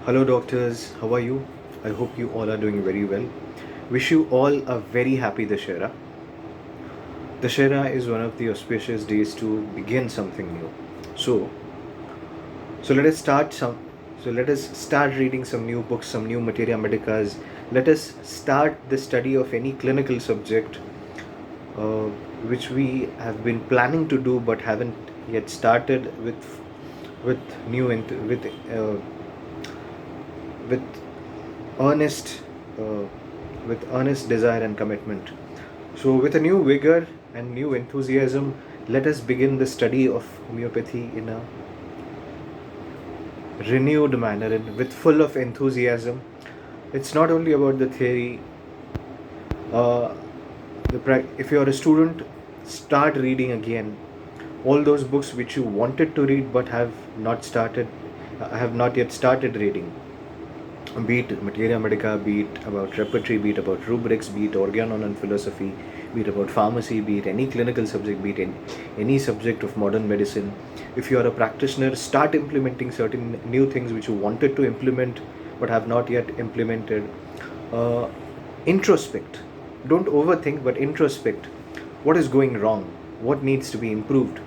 Hello, doctors. How are you? I hope you all are doing very well. Wish you all a very happy Dashera. Dashera is one of the auspicious days to begin something new. So, so let us start some. So let us start reading some new books, some new materia medicas. Let us start the study of any clinical subject, uh, which we have been planning to do but haven't yet started with new with earnest uh, with earnest desire and commitment. So, with a new vigor and new enthusiasm, let us begin the study of homeopathy in a renewed manner and with full of enthusiasm. It's not only about the theory. Uh, if you're a student, start reading again all those books which you wanted to read but have not yet started reading, be it materia medica, be it about repertory, be it about rubrics, be it organon and philosophy, be it about pharmacy, be it any clinical subject, be it any subject of modern medicine. If you are a practitioner, start implementing certain new things which you wanted to implement but have not yet implemented. Introspect. Don't overthink, but introspect. What is going wrong? What needs to be improved?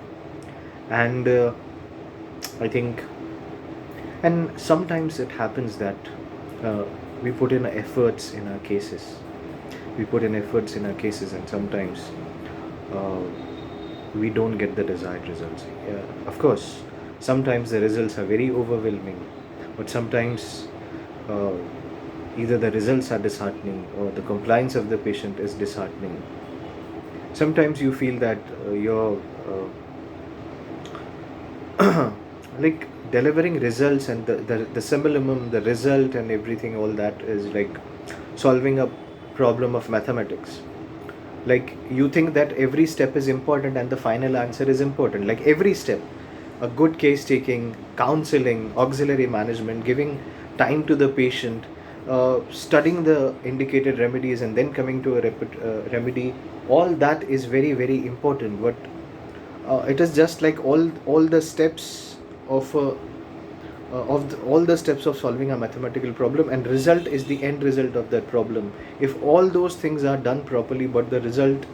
And I think, and sometimes it happens that uh, we put in efforts in our cases. And sometimes uh, we don't get the desired results. Yeah, of course, sometimes the results are very overwhelming, but sometimes uh, either the results are disheartening or the compliance of the patient is disheartening. Sometimes you feel that you're like delivering results, and the symbolism, the result, and everything, all that is like solving a problem of mathematics. Like you think that every step is important and the final answer is important. Like every step, a good case taking, counseling, auxiliary management, giving time to the patient, studying the indicated remedies, and then coming to a remedy. All that is very very important. But it is just like all the steps of all the steps of solving a mathematical problem, and result is the end result of that problem. If all those things are done properly but the result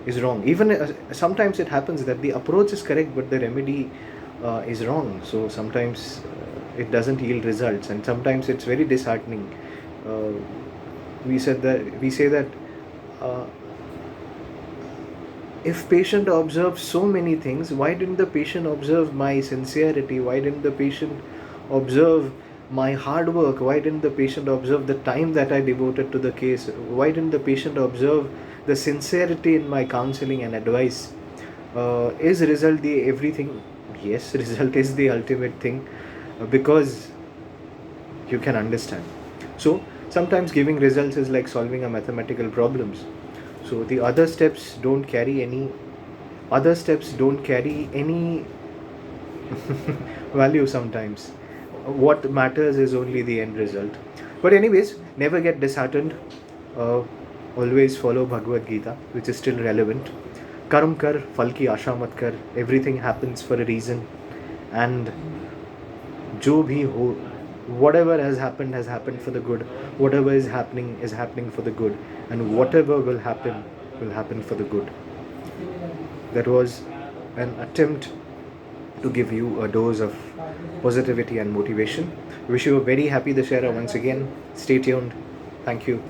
is wrong, even sometimes it happens that the approach is correct but the remedy is wrong. So sometimes it doesn't yield results, and sometimes it's very disheartening. uh, we say that uh, if patient observes so many things, why didn't the patient observe my sincerity? Why didn't the patient observe my hard work? Why didn't the patient observe the time that I devoted to the case? Why didn't the patient observe the sincerity in my counseling and advice? Is result the everything? Yes, result is the ultimate thing, because you can understand. So sometimes giving results is like solving a mathematical problems. So the other steps don't carry any value sometimes. What matters is only the end result. But anyways, never get disheartened. uh, Always follow Bhagavad Gita, which is still relevant. Karm kar, fal ki asha mat kar. Everything happens for a reason, and जो भी हो, whatever has happened for the good. Whatever is happening for the good, and whatever will happen for the good. That was an attempt to give you a dose of positivity and motivation. Wish you a very happy Dashera once again. Stay tuned. Thank you.